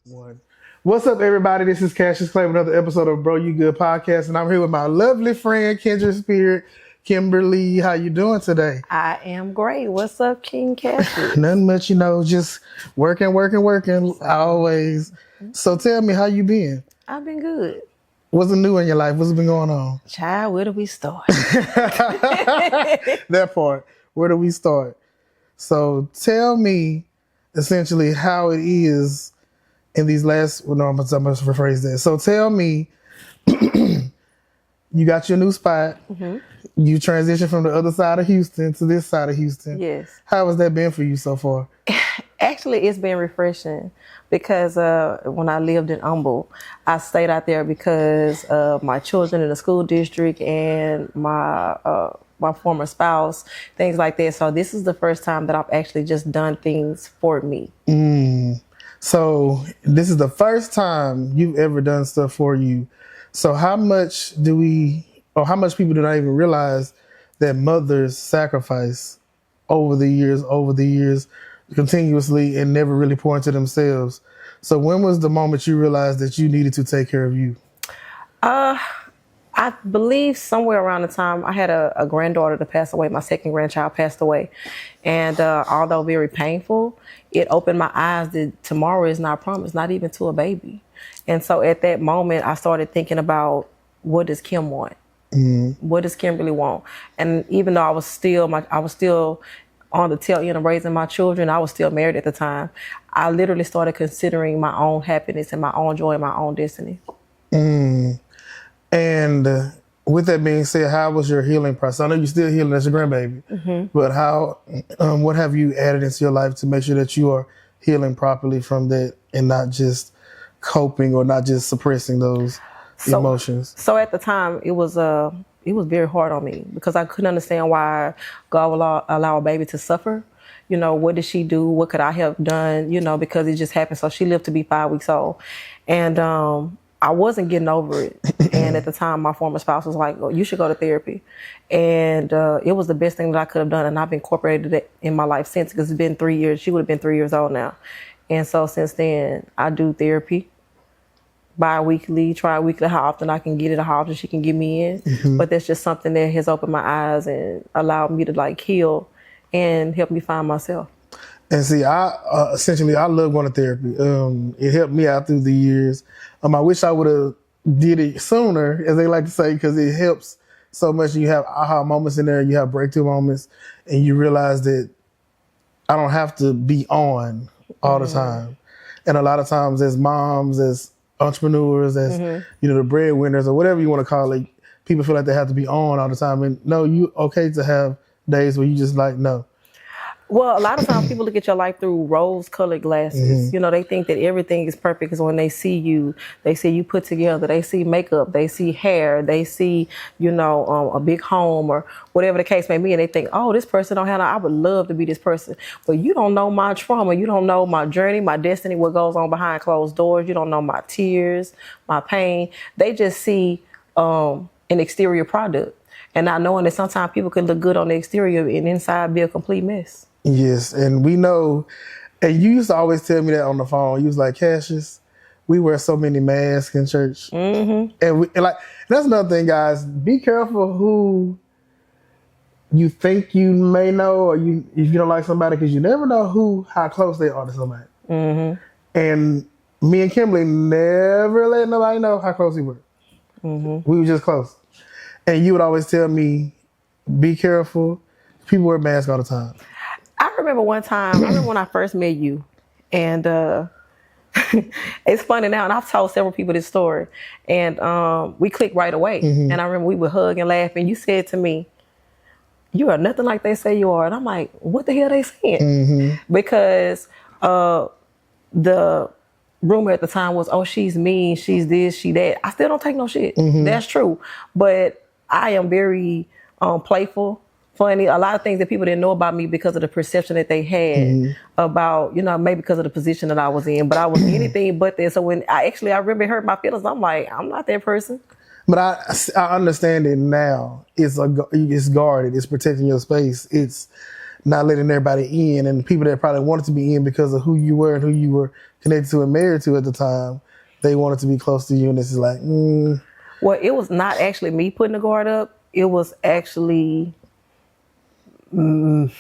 One. What's up, everybody? This is Cassius Clay with another episode of Bro You Good podcast, and I'm here with my lovely friend, Kindred Spirit, Kimberly. How you doing today? I am great. What's up, King Cassius? Nothing much, just working, always. So tell me, how you been? I've been good. What's new in your life? What's been going on? Child, where do we start? That part. Where do we start? So tell me, essentially, how it is in these last, I'm going to rephrase that. So tell me, you got your new spot. Mm-hmm. You transitioned from the other side of Houston to this side of Houston. Yes. How has that been for you so far? Actually, it's been refreshing because when I lived in Humble, I stayed out there because of my children in the school district and my former spouse, things like that. So this is the first time that I've actually just done things for me. So this is the first time you've ever done stuff for you. So how much people do not even realize that mothers sacrifice over the years, continuously, and never really pour into themselves. So when was the moment you realized that you needed to take care of you? I believe somewhere around the time I had a granddaughter that passed away. My second grandchild passed away. And although very painful, it opened my eyes that tomorrow is not promised, not even to a baby. And so at that moment, I started thinking about, what does Kim want? Mm-hmm. What does Kimberly want? And even though I was still on the tail end of raising my children, I was still married at the time, I literally started considering my own happiness and my own joy and my own destiny. And with that being said, how was your healing process? I know you're still healing as a grandbaby, but what have you added into your life to make sure that you are healing properly from that and not just coping or not just suppressing those emotions? So at the time, it was very hard on me because I couldn't understand why God would allow a baby to suffer. What did she do? What could I have done? Because it just happened. So she lived to be 5 weeks old. And I wasn't getting over it. And at the time, my former spouse was like, oh, you should go to therapy. And it was the best thing that I could have done. And I've incorporated it in my life since, because it's been 3 years. She would have been 3 years old now. And so since then, I do therapy bi-weekly, tri-weekly, how often I can get it, how often she can get me in. Mm-hmm. But that's just something that has opened my eyes and allowed me to heal and help me find myself. And see, I love going to therapy. It helped me out through the years. I wish I would have did it sooner, as they like to say, because it helps so much. You have aha moments in there, you have breakthrough moments, and you realize that I don't have to be on all the time. And a lot of times, as moms, as entrepreneurs, as the breadwinners, or whatever you want to call it, people feel like they have to be on all the time. And no, you okay to have days where you just no. Well, a lot of times people look at your life through rose-colored glasses. They think that everything is perfect because when they see you put together. They see makeup, they see hair, they see, a big home or whatever the case may be. And they think, oh, this person I would love to be this person. But you don't know my trauma. You don't know my journey, my destiny, what goes on behind closed doors. You don't know my tears, my pain. They just see an exterior product. And not knowing that sometimes people can look good on the exterior and inside be a complete mess. Yes, and we know, and you used to always tell me that on the phone. You was like, Cassius, we wear so many masks in church. Mm-hmm. And that's another thing, guys. Be careful who you think you may know, or if you don't like somebody, because you never know how close they are to somebody. Mm-hmm. And me and Kimberly never let nobody know how close we were. Mm-hmm. We were just close. And you would always tell me, be careful. People wear masks all the time. I remember one time, when I first met you, and it's funny now, and I've told several people this story, and we clicked right away. Mm-hmm. And I remember we would hug and laugh, and you said to me, you are nothing like they say you are. And I'm like, what the hell are they saying? Mm-hmm. Because the rumor at the time was, oh, she's mean, she's this, she that. I still don't take no shit. Mm-hmm. That's true. But I am very playful, funny, a lot of things that people didn't know about me because of the perception that they had about, maybe because of the position that I was in, but I was anything but that. So when I remember it hurt my feelings, I'm like, I'm not that person. But I understand it now. It's guarded. It's protecting your space. It's not letting everybody in, and people that probably wanted to be in because of who you were and who you were connected to and married to at the time, they wanted to be close to you, and this is like, Well, it was not actually me putting the guard up. It was actually my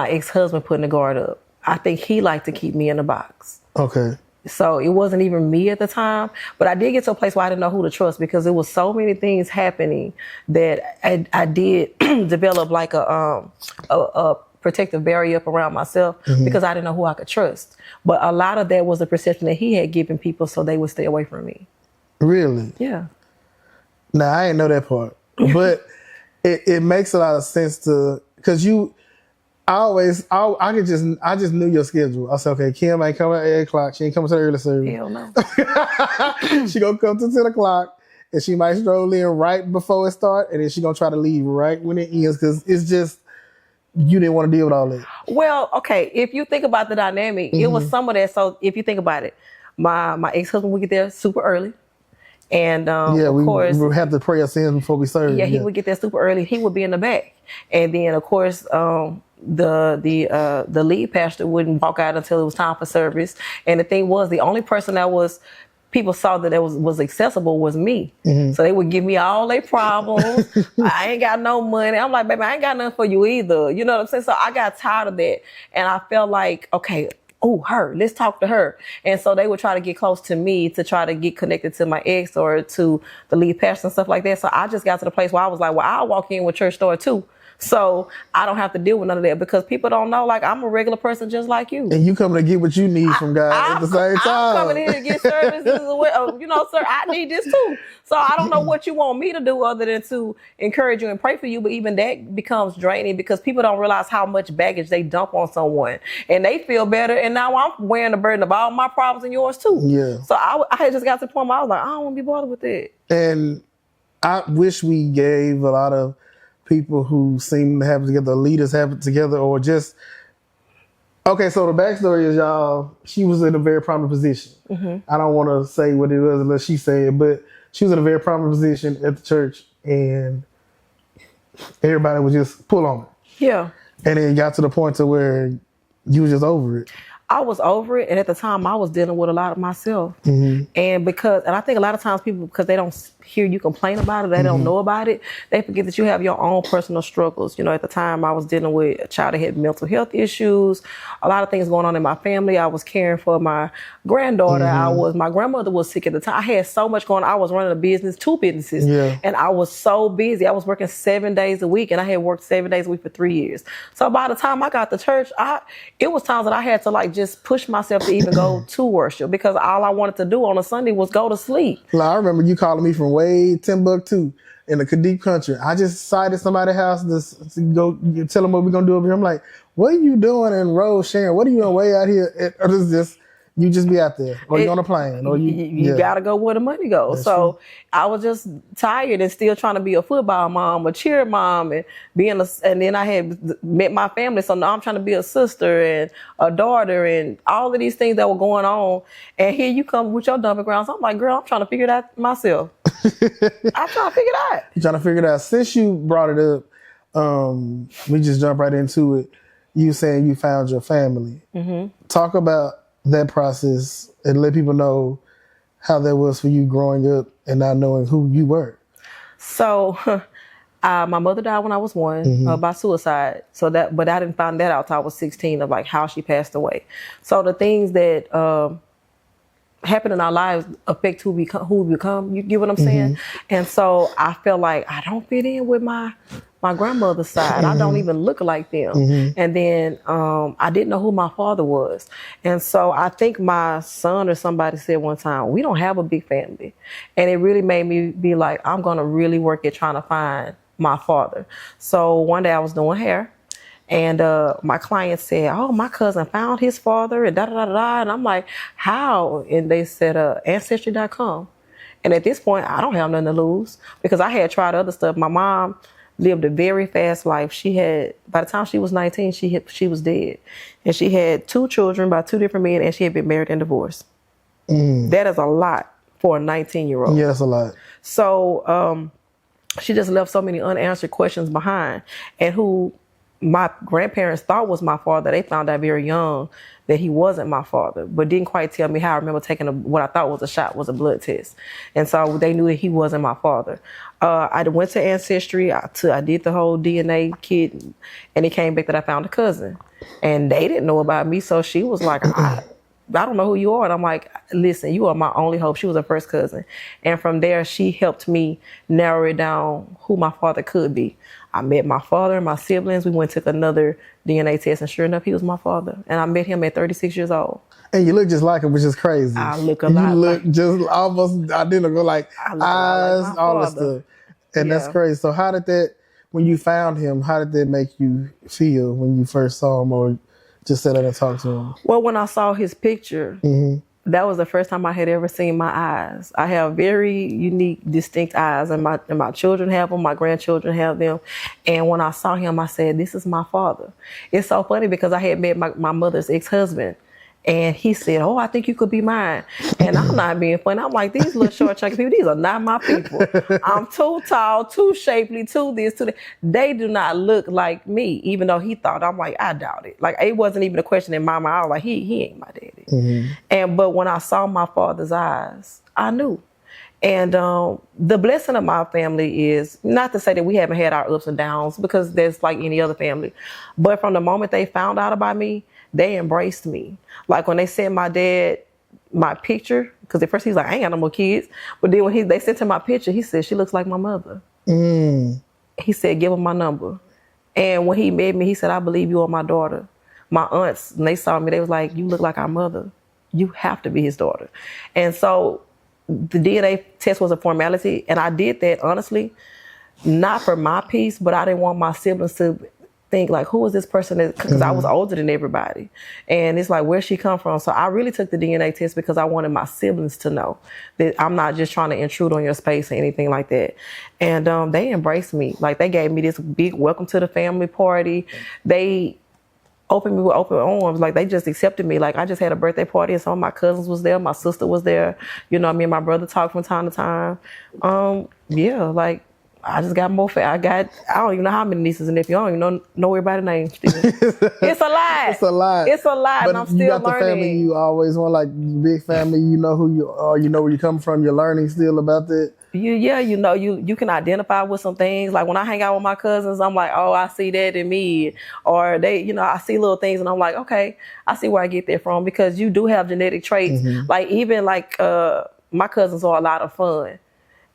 ex-husband putting the guard up. I think he liked to keep me in the box. Okay. So it wasn't even me at the time, but I did get to a place where I didn't know who to trust because there was so many things happening that I did develop like a protective barrier up around myself because I didn't know who I could trust. But a lot of that was the perception that he had given people so they would stay away from me. Really? Yeah. Nah, I didn't know that part, but it makes a lot of sense because I just knew your schedule. I said, okay, Kim ain't coming at 8 o'clock. She ain't coming to the early service. Hell no. She gonna come to 10 o'clock and she might stroll in right before it starts, and then she gonna try to leave right when it ends because it's just, you didn't want to deal with all that. Well, okay, if you think about the dynamic, it was some of that. So if you think about it, my ex-husband would get there super early. And of course, we have to pray our sins before we serve. Yeah, he would get there super early. He would be in the back, and then of course, the lead pastor wouldn't walk out until it was time for service. And the thing was, the only person that people saw that was accessible was me. So they would give me all their problems. I ain't got no money. I'm like, baby, I ain't got nothing for you either. You know what I'm saying? So I got tired of that, and I felt like, okay, let's talk to her. And so they would try to get close to me to try to get connected to my ex or to the lead pastor and stuff like that. So I just got to the place where I was like, well, I'll walk in with church store too. So I don't have to deal with none of that because people don't know, like, I'm a regular person just like you. And you coming to get what you need from God at the same time. I'm coming in to get services as well. You know, sir, I need this too. So I don't know what you want me to do other than to encourage you and pray for you. But even that becomes draining because people don't realize how much baggage they dump on someone. And they feel better. And now I'm wearing the burden of all my problems and yours too. Yeah. So I had just got to the point where I was like, I don't want to be bothered with it. And I wish we gave a lot of people who seem to have it together, leaders have it together, or just, okay, so the backstory is, y'all, she was in a very prominent position. I don't want to say what it was unless she said it, but she was in a very prominent position at the church, and everybody would just pull on her. Yeah. And it got to the point to where you was just over it. I was over it, and at the time I was dealing with a lot of myself. And I think a lot of times people, because they don't hear you complain about it, they don't know about it, they forget that you have your own personal struggles. You know, at the time I was dealing with a child that had mental health issues, a lot of things going on in my family. I was caring for my granddaughter. My grandmother was sick at the time. I had so much going on. I was running a business, 2 businesses, and I was so busy. I was working 7 days a week, and I had worked 7 days a week for 3 years. So by the time I got to church, it was times that I had to like just push myself to even go to worship because all I wanted to do on a Sunday was go to sleep. Well, I remember you calling me from way Timbuktu in the deep country. I just cited somebody's house to go tell them what we're going to do over here. I'm like, what are you doing in Rose Sharon? What are you doing way out here? Or is this, you just be out there, or you're on a plane, or you got to go where the money goes. That's so true. I was just tired and still trying to be a football mom, a cheer mom, and and then I had met my family. So now I'm trying to be a sister and a daughter and all of these things that were going on. And here you come with your dumping grounds. I'm like, girl, I'm trying to figure it out myself. I'm trying to figure it out. You're trying to figure it out. Since you brought it up, we just jump right into it. You saying you found your family. Talk about that process and let people know how that was for you growing up and not knowing who you were. So my mother died when I was 1 by suicide. But I didn't find that out till I was 16 of like how she passed away. So the things that happen in our lives affect who we become. You get what I'm saying? And so I felt like I don't fit in with my grandmother's side. I don't even look like them. And then I didn't know who my father was. And so I think my son or somebody said one time, we don't have a big family. And it really made me be like, I'm going to really work at trying to find my father. So one day I was doing hair. And my client said, oh, my cousin found his father and da-da-da-da. And I'm like, how? And they said, Ancestry.com. And at this point, I don't have nothing to lose because I had tried other stuff. My mom lived a very fast life. She had, by the time she was 19, she was dead. And she had 2 children by 2 different men, and she had been married and divorced. That is a lot for a 19-year-old. Yeah, that's a lot. So she just left so many unanswered questions behind. And who my grandparents thought was my father, they found out very young that he wasn't my father, but didn't quite tell me how. I remember taking what I thought was a shot, was a blood test. And so they knew that he wasn't my father. I went to Ancestry. I did the whole DNA kit, and it came back that I found a cousin. And they didn't know about me, so she was like, I don't know who you are. And I'm like, listen, you are my only hope. She was her first cousin. And from there, she helped me narrow it down who my father could be. I met my father and my siblings. We went and took another DNA test, and sure enough, he was my father. And I met him at 36 years old. And you look just like him, which is crazy. I look a lot You look just almost identical, like eyes, like all that stuff. And that's crazy. So how did that, when you found him, how did that make you feel when you first saw him or just sat down and talked to him? Well, when I saw his picture, that was the first time I had ever seen my eyes. I have very unique, distinct eyes, and my children have them, my grandchildren have them. And when I saw him, I said, this is my father. It's so funny because I had met my mother's ex-husband, and he said, oh, I think you could be mine. And I'm not being funny. I'm like, these little short, chunky people, these are not my people. I'm too tall, too shapely, too this, too that. They do not look like me, even though he thought. I'm like, I doubt it. Like, it wasn't even a question in my mind. I was like, he ain't my daddy. But when I saw my father's eyes, I knew. And the blessing of my family is, not to say that we haven't had our ups and downs, because there's like any other family. But from the moment they found out about me, they embraced me. Like when they sent my dad my picture, because at first he's like, I ain't got no more kids. But then when they sent him my picture, he said, she looks like my mother. He said, give him my number. And when he met me, he said, I believe you are my daughter. My aunts, when they saw me, they was like, you look like our mother. You have to be his daughter. And so the DNA test was a formality. And I did that, honestly, not for my peace, but I didn't want my siblings to think like, who is this person? Because I was older than everybody. And it's like, where'd she come from? So I really took the DNA test because I wanted my siblings to know that I'm not just trying to intrude on your space or anything like that. And they embraced me. Like, they gave me this big welcome to the family party. They opened me with open arms. Like, they just accepted me. Like, I just had a birthday party and some of my cousins was there. My sister was there. You know, me and my brother talked from time to time. Yeah, like, I just got more I don't even know how many nieces and nephews. I don't even know everybody's name still. It's a lot. It's a lot. It's a lot, but and I'm still you got learning. The family you always want, like big family. You know who you are. You know where you come from. You're learning still about that. You know, you can identify with some things. Like when I hang out with my cousins, I'm like, oh, I see that in me. Or they, you know, I see little things and I'm like, okay, I see where I get that from, because you do have genetic traits. Like even like my cousins are a lot of fun.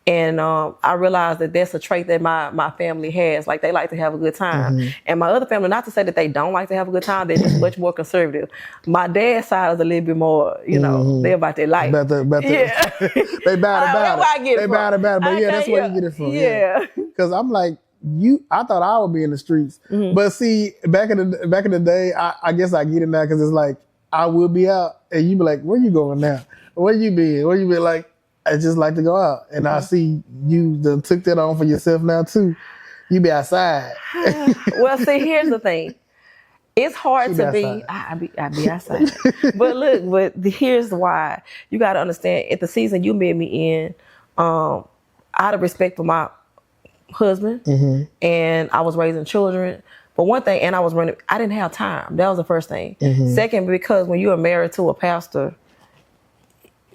And I realized that that's a trait that my family has. Like, they like to have a good time. And my other family, not to say that they don't like to have a good time, they're just much more conservative. My dad's side is a little bit more, you know, they're about their life. Yeah. They bad about it. They bad about it. But yeah, that's where you get it from. Yeah. Because I'm like, I thought I would be in the streets. But see, back in the day, I guess I get it now, because it's like, I will be out and you be like, where you going now? Where you been? Where you been? Like, I just like to go out, and I see you done took that on for yourself now too. You be outside. Well, see, here's the thing. It's hard to be. I be outside. but here's why. You got to understand. At the season you met me in, out of respect for my husband, and I was raising children. But one thing, and I didn't have time. That was the first thing. Second, because when you are married to a pastor,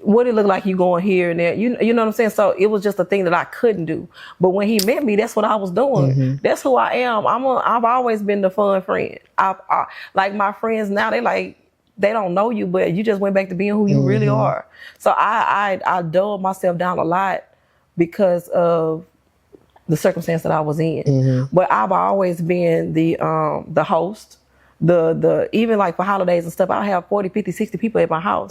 what it look like you going here and there, you know what I'm saying? So it was just a thing that I couldn't do. But when he met me, that's what I was doing. That's who I am. I've always been the fun friend. Like my friends now, they don't know you, but you just went back to being who you really are. So I dulled myself down a lot because of the circumstance that I was in. But I've always been the host. Even like for holidays and stuff, I have 40, 50, 60 people at my house.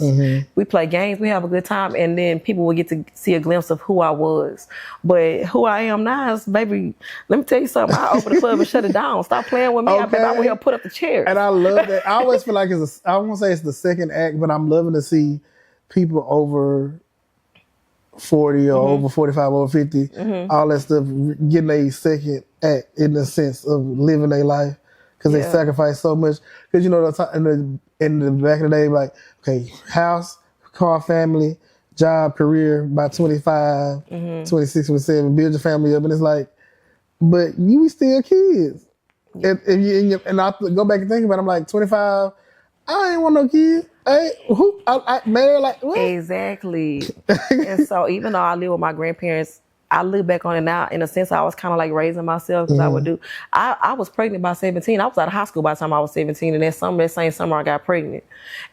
We play games, we have a good time, and then people will get to see a glimpse of who I was. But who I am now is, baby, let me tell you something. I open the club and shut it down. Stop playing with me. Okay. I want to put up the chairs. And I love that. I always feel like I won't say it's the second act, but I'm loving to see people over 40 or over 45, over 50, all that stuff, getting a second act in the sense of living their life. Because they sacrifice so much. Because, you know, in the back of the day, like, okay, house, car, family, job, career by 25, 26, 27, build your family up. And it's like, but you still kids. And I go back and think about it, I'm like, 25, I ain't want no kids. I married like, what? Exactly. And so even though I live with my grandparents, I look back on it now, in a sense, I was kind of like raising myself because I was pregnant by 17. I was out of high school by the time I was 17. And that same summer I got pregnant.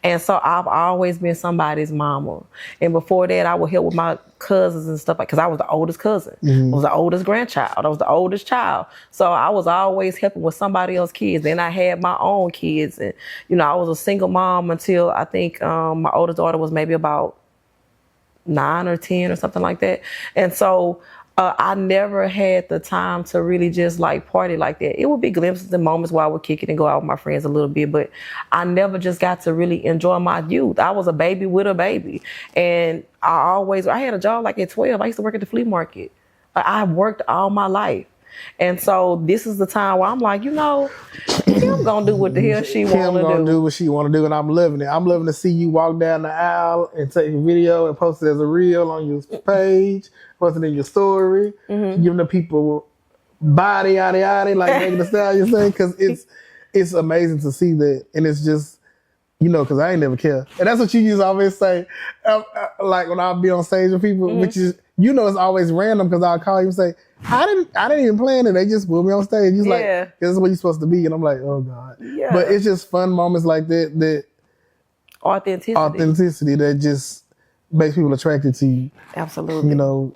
And so I've always been somebody's mama. And before that, I would help with my cousins and stuff, because I was the oldest cousin. I was the oldest grandchild. I was the oldest child. So I was always helping with somebody else's kids. Then I had my own kids. And, I was a single mom until I think my oldest daughter was maybe about 9 or 10 or something like that. And so I never had the time to really just like party like that. It would be glimpses and moments where I would kick it and go out with my friends a little bit, but I never just got to really enjoy my youth. I was a baby with a baby. And I had a job like at 12. I used to work at the flea market. I worked all my life. And so this is the time where I'm like, Kim gonna do what the hell she want to do. Kim gonna do what she want to do, and I'm loving it. I'm loving to see you walk down the aisle and take a video and post it as a reel on your page, post it in your story, giving the people body, yada, like making the style you say, because it's amazing to see that, and it's just, because I ain't never care. And that's what you used to always say, like when I'll be on stage with people, which is, it's always random, because I'll call you and say, I didn't even plan it. They just put me on stage. He's like, this is what you're supposed to be. And I'm like, oh God. Yeah. But it's just fun moments like that authenticity that just makes people attracted to you. Absolutely.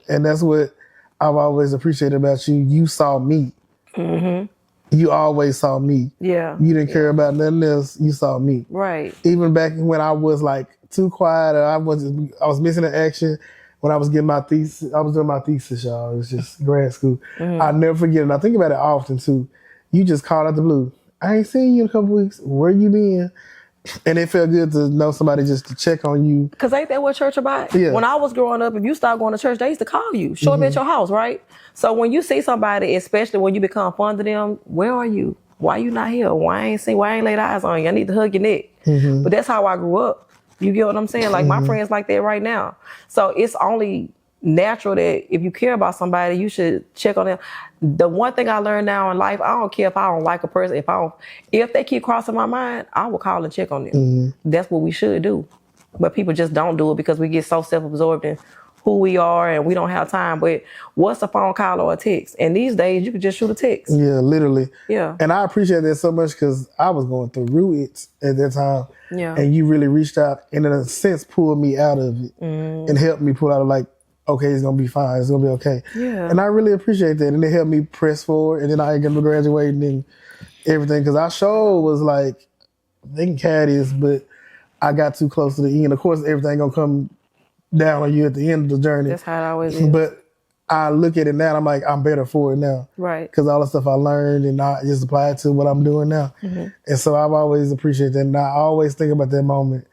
And that's what I've always appreciated about you. You saw me. You always saw me. Yeah. You didn't care about nothing else. You saw me. Right. Even back when I was like too quiet, or I was missing the action. When I was getting my thesis, I was doing my thesis, y'all. It was just grad school. I'll never forget it. And I think about it often too. You just called out the blue. I ain't seen you in a couple weeks. Where you been? And it felt good to know somebody just to check on you. Because ain't that what church about? Yeah. When I was growing up, if you stopped going to church, they used to call you. Show up at your house, right? So when you see somebody, especially when you become fond of them, where are you? Why you not here? Why I ain't laid eyes on you? I need to hug your neck. But that's how I grew up. You get what I'm saying? Like my friends like that right now. So it's only natural that if you care about somebody, you should check on them. The one thing I learned now in life, I don't care if I don't like a person. If they keep crossing my mind, I will call and check on them. That's what we should do. But people just don't do it because we get so self-absorbed in who we are and we don't have time. But what's a phone call or a text? And these days, you can just shoot a text. Yeah, literally. Yeah. And I appreciate that so much because I was going through it at that time. Yeah. And you really reached out and in a sense pulled me out of it and helped me pull out of like, okay, it's going to be fine. It's going to be okay. Yeah. And I really appreciate that. And it helped me press forward. And then I got to graduate and everything. Because I sure was like, thinking caddies, but I got too close to the end. Of course, everything going to come down on you at the end of the journey. That's how it always is. But I look at it now and I'm like, I'm better for it now. Right. Because all the stuff I learned and I just apply it to what I'm doing now. And so I've always appreciated that. And I always think about that moment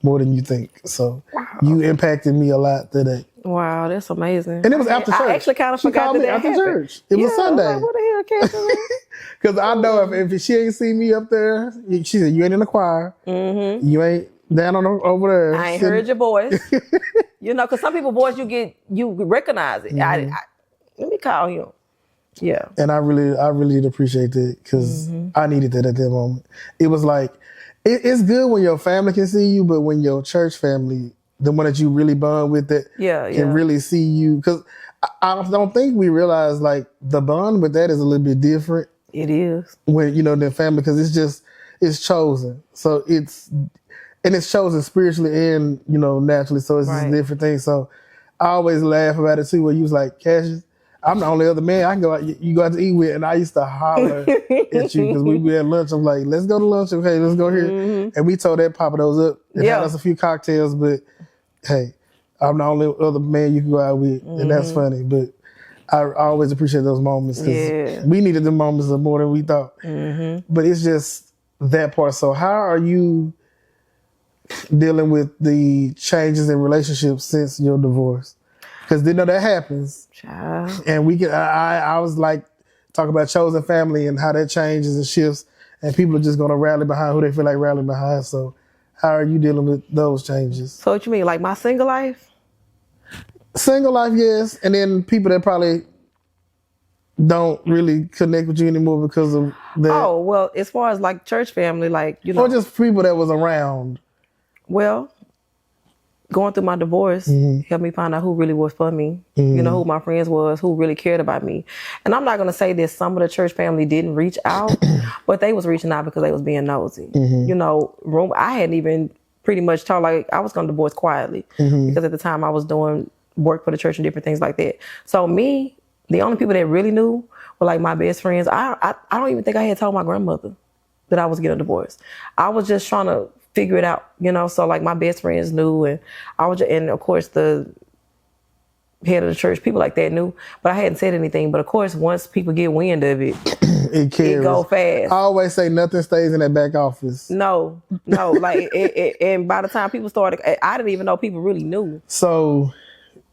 more than you think. So you impacted me a lot today. Wow, that's amazing. And it was after church. I actually kind of forgot that after church. It was Sunday. Like, what the hell came to Because I know if she ain't see me up there, she said, you ain't in the choir. You ain't down over there. I ain't heard your voice. Because some people's voice you recognize it. Let me call him. Yeah. And I really did appreciate that because I needed that at that moment. It was like, it's good when your family can see you, but when your church family, the one that you really bond with, that can really see you. Because I don't think we realize like the bond with that is a little bit different. It is. When, the family, because it's chosen. So it's chosen spiritually and, naturally. So it's just a different thing. So I always laugh about it too, where you was like, Cassius, I'm the only other man I can go out, you go out to eat with. And I used to holler at you because we at lunch. I'm like, let's go to lunch. Okay, let's go here. And we told that Papa those up and had us a few cocktails. But hey, I'm the only other man you can go out with. And that's funny. But I always appreciate those moments because we needed the moments more than we thought. But it's just that part. So how are you dealing with the changes in relationships since your divorce? Because that happens. Child. And I was like, talk about chosen family and how that changes and shifts. And people are just going to rally behind who they feel like rallying behind. So how are you dealing with those changes? So what you mean, like my single life? Single life, yes, and then people that probably don't really connect with you anymore because of that, Oh, well, as far as like church family, like, or just people that was around. well, going through my divorce helped me find out who really was for me. Who my friends was, who really cared about me. And I'm not going to say that some of the church family didn't reach out, but they was reaching out because they was being nosy. I hadn't even pretty much told, like, I was going to divorce quietly because at the time I was doing work for the church and different things like that. So me, the only people that really knew were like my best friends. I don't even think I had told my grandmother that I was getting a divorce. I was just trying to figure it out, so like my best friends knew, and and of course the head of the church, people like that knew, but I hadn't said anything. But of course, once people get wind of it, it go fast. I always say nothing stays in that back office. No, like and by the time people started, I didn't even know people really knew. So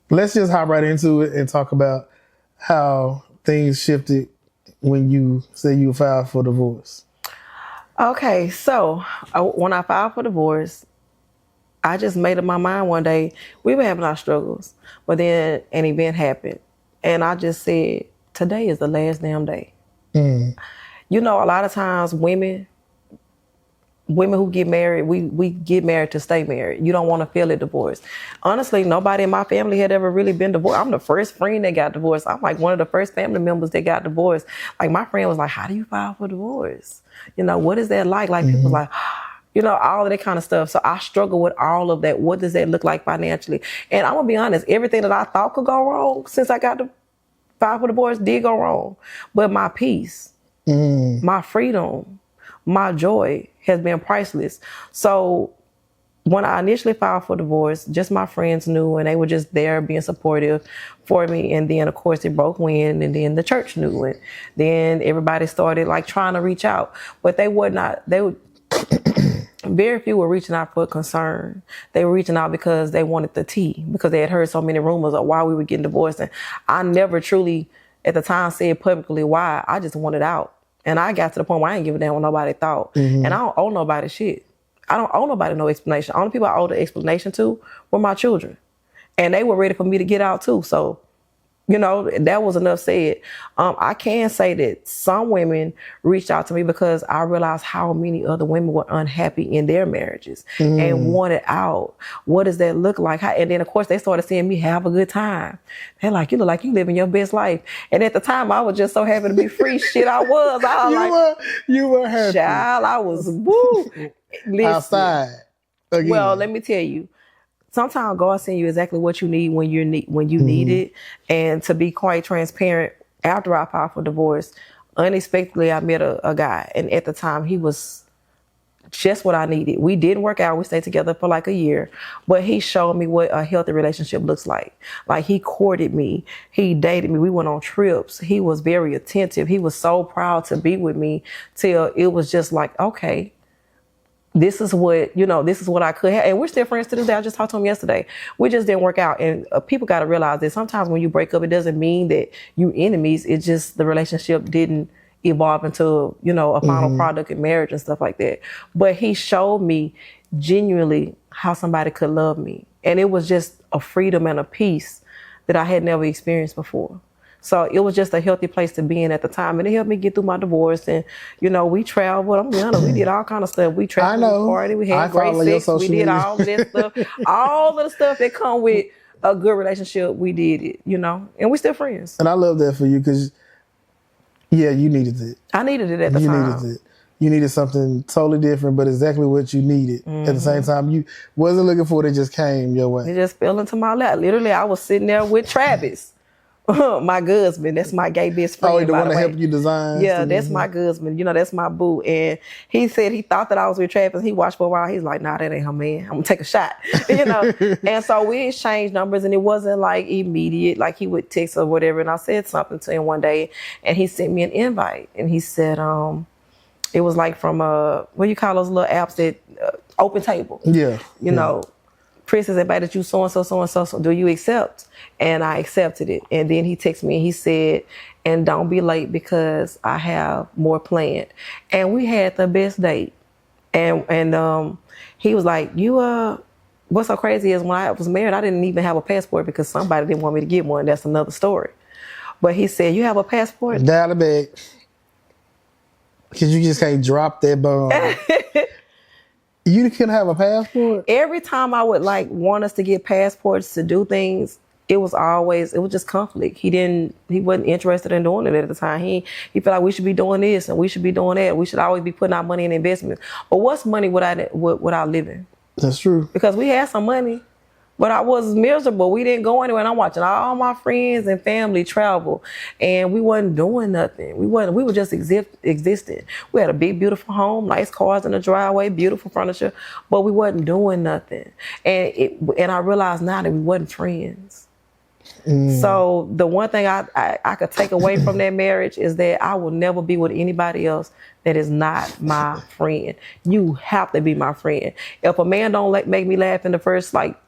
let's just hop right into it and talk about how things shifted when you say you filed for divorce. Okay, so when I filed for divorce, I just made up my mind one day. We were having our struggles, but then an event happened, and I just said, today is the last damn day. A lot of times women who get married, we get married to stay married. You don't want to feel a divorce. Honestly, nobody in my family had ever really been divorced. I'm the first friend that got divorced. I'm like one of the first family members that got divorced. Like my friend was like, how do you file for divorce? What is that like? Like people was like, all of that kind of stuff. So I struggle with all of that. What does that look like financially? And I'm going to be honest, everything that I thought could go wrong since I got to file for divorce did go wrong. But my peace, my freedom, my joy has been priceless. So when I initially filed for divorce, just my friends knew, and they were just there being supportive for me. And then, of course, it broke wind, and then the church knew it. Then everybody started like trying to reach out, but they would not. Very few were reaching out for concern. They were reaching out because they wanted the tea, because they had heard so many rumors of why we were getting divorced. And I never truly, at the time, said publicly why. I just wanted out. And I got to the point where I ain't give a damn what nobody thought. And I don't owe nobody shit. I don't owe nobody no explanation. Only people I owe the explanation to were my children. And they were ready for me to get out too. So, that was enough said. I can say that some women reached out to me because I realized how many other women were unhappy in their marriages and wanted out. What does that look like? And then, of course, they started seeing me have a good time. They're like, you look like you living your best life. And at the time, I was just so happy to be free. Shit, I was. You were happy. Child, I was, woo. Listen, outside. Again. Well, let me tell you. Sometimes God sends you exactly what you need when you need it. And to be quite transparent, after I filed for divorce, unexpectedly I met a guy, and at the time he was just what I needed. We didn't work out. We stayed together for like a year, but he showed me what a healthy relationship looks like. Like he courted me, he dated me, we went on trips. He was very attentive. He was so proud to be with me till it was just like, okay, this is what I could have. And we're still friends to this day. I just talked to him yesterday. We just didn't work out. And people got to realize that sometimes when you break up, it doesn't mean that you enemies. It's just the relationship didn't evolve into, a final product in marriage and stuff like that. But he showed me genuinely how somebody could love me. And it was just a freedom and a peace that I had never experienced before. So it was just a healthy place to be in at the time. And it helped me get through my divorce. And, we traveled. I'm being honest, we did all kind of stuff. We traveled, we partied, we had great sex, we did all this stuff. All of the stuff that come with a good relationship, we did it, and we still friends. And I love that for you because, you needed it. I needed it at the time. You needed it. You needed something totally different, but exactly what you needed. At the same time, you wasn't looking for it, it just came your way. It just fell into my lap. Literally, I was sitting there with Travis. My husband, that's my gay best friend. Oh, the one that helped you design? Yeah, that's my husband. That's my boo. And he said he thought that I was with Travis. He watched for a while. He's like, nah, that ain't her man. I'm going to take a shot. And so we exchanged numbers, and it wasn't like immediate, like he would text or whatever. And I said something to him one day, and he sent me an invite. And he said, it was like from, what do you call those little apps that, Open Table. Yeah. You know, Princess invited you so-and-so, so-and-so, so do you accept? And I accepted it. And then he texted me and he said, and don't be late because I have more planned. And we had the best date. And he was like, you what's so crazy is when I was married, I didn't even have a passport because somebody didn't want me to get one. That's another story. But he said, "You have a passport?" Down the bag. Because you just can't drop that bomb. You couldn't have a passport? Every time I would like want us to get passports to do things, it was just conflict. He wasn't interested in doing it at the time. He felt like we should be doing this and we should be doing that. We should always be putting our money in investments. But what's money without living? That's true. Because we had some money, but I was miserable. We didn't go anywhere. And I'm watching all my friends and family travel, and we wasn't doing nothing. We were just existing. We had a big, beautiful home, nice cars in the driveway, beautiful furniture, but we wasn't doing nothing. And I realized now that we wasn't friends. So the one thing I could take away from that marriage is that I will never be with anybody else that is not my friend. You have to be my friend. If a man don't make me laugh in the first like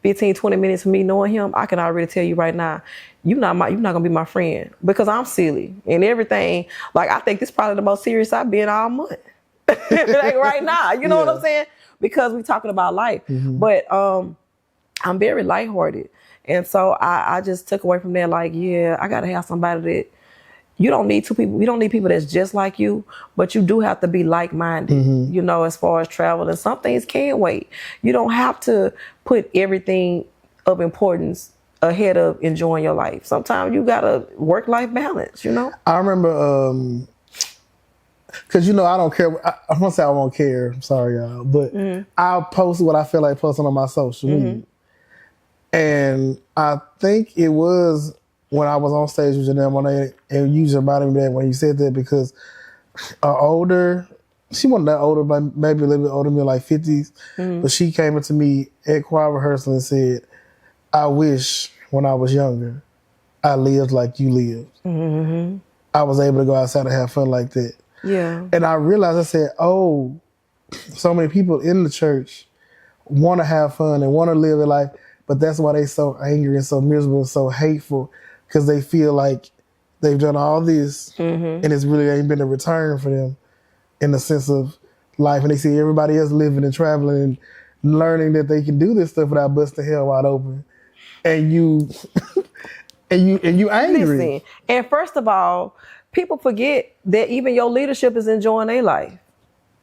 15, 20 minutes of me knowing him, I can already tell you right now, you're not gonna be my friend because I'm silly and everything. Like I think this is probably the most serious I've been all month. Like right now, you know what I'm saying? Because we're talking about life. But I'm very lighthearted. And so I just took away from there like, yeah, I gotta have somebody that you don't need two people. You don't need people that's just like you, but you do have to be like-minded, you know, as far as travel. And some things can wait. You don't have to put everything of importance ahead of enjoying your life. Sometimes you got to work-life balance, you know? I remember, because, you know, I don't care. I won't say I won't care. I'm sorry, y'all. But I'll post what I feel like posting on my social media. And I think it was when I was on stage with Janelle Monáe, and you just reminded me that when you said that, because she wasn't that older, but maybe a little bit older than me, like 50s. But she came up to me at choir rehearsal and said, I wish when I was younger, I lived like you lived. I was able to go outside and have fun like that. Yeah. And I realized, I said, oh, so many people in the church want to have fun and want to live their life, but that's why they so angry and so miserable and so hateful, because they feel like they've done all this and it's really ain't been a return for them in the sense of life. And they see everybody else living and traveling and learning that they can do this stuff without busting hell wide open. And you and you angry. Listen, and first of all, people forget that even your leadership is enjoying their life.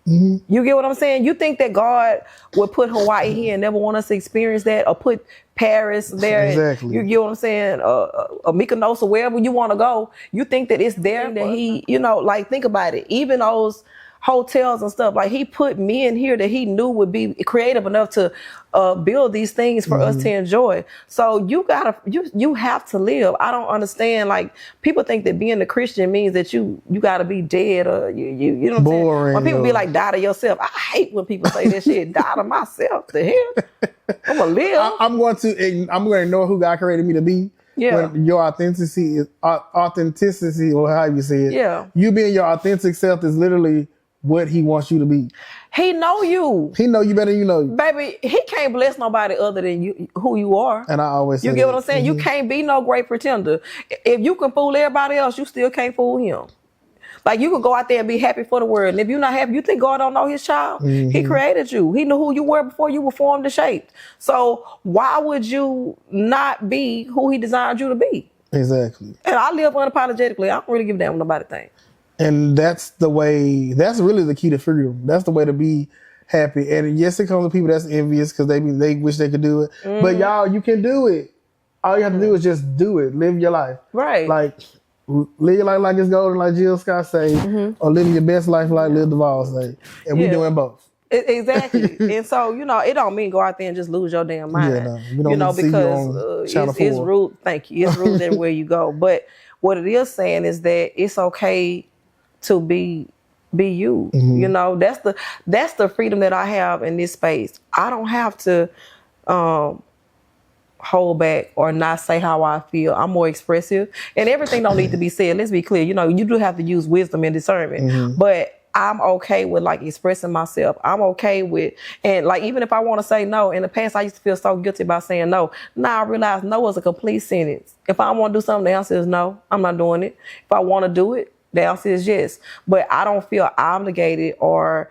You get what I'm saying? You think that God would put Hawaii here and never want us to experience that, or put Paris there? Exactly. You get what I'm saying? Mykonos or wherever you want to go. You think that it's there that he, you know, like think about it. Even those hotels and stuff, like he put men here that he knew would be creative enough to build these things for us to enjoy. So you have to live. I don't understand. Like people think that being a Christian means that you got to be dead, or you know what I'm saying? When people be like, die to yourself. I hate when people say that shit. Die to myself. The hell? I'm gonna live. I'm going to ignore who God created me to be. Yeah. When your authenticity, or how you say it. Yeah. You being your authentic self is literally what he wants you to be. He know you. He know you better than you know you. Baby, he can't bless nobody other than you, who you are. And I always say you get what I'm saying? You can't be no great pretender. If you can fool everybody else, you still can't fool him. Like you can go out there and be happy for the world. And if you're not happy, you think God don't know his child? He created you. He knew who you were before you were formed and shaped. So why would you not be who he designed you to be? Exactly. And I live unapologetically. I don't really give a damn what nobody thinks. And that's really the key to freedom. That's the way to be happy. And yes, it comes with people that's envious because they wish they could do it. But y'all, you can do it. All you have to do is just do it. Live your life. Right. Like, live your life like it's golden, like Jill Scott say, or live your best life like Lil Duval say. And we doing both. Exactly. And so, you know, it don't mean go out there and just lose your damn mind. Yeah, no, we don't you know, because it's rules. Thank you. It's rules everywhere you go. But what it is saying is that it's okay to be you. You know, that's the freedom that I have in this space. I don't have to hold back or not say how I feel. I'm more expressive, and everything don't need to be said. Let's be clear. You know, you do have to use wisdom and discernment, but I'm okay with like expressing myself. I'm okay with, and like even if I want to say no, in the past I used to feel so guilty about saying no. Now I realize no is a complete sentence. If I want to do something, the answer is no. I'm not doing it. If I want to do it, the answer is yes. But I don't feel obligated or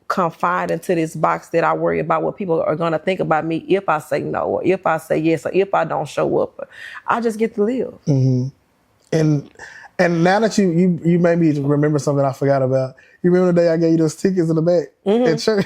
confined into this box that I worry about what people are going to think about me if I say no, or if I say yes, or if I don't show up. I just get to live. And now that you made me remember something I forgot about. You remember the day I gave you those tickets in the back at church?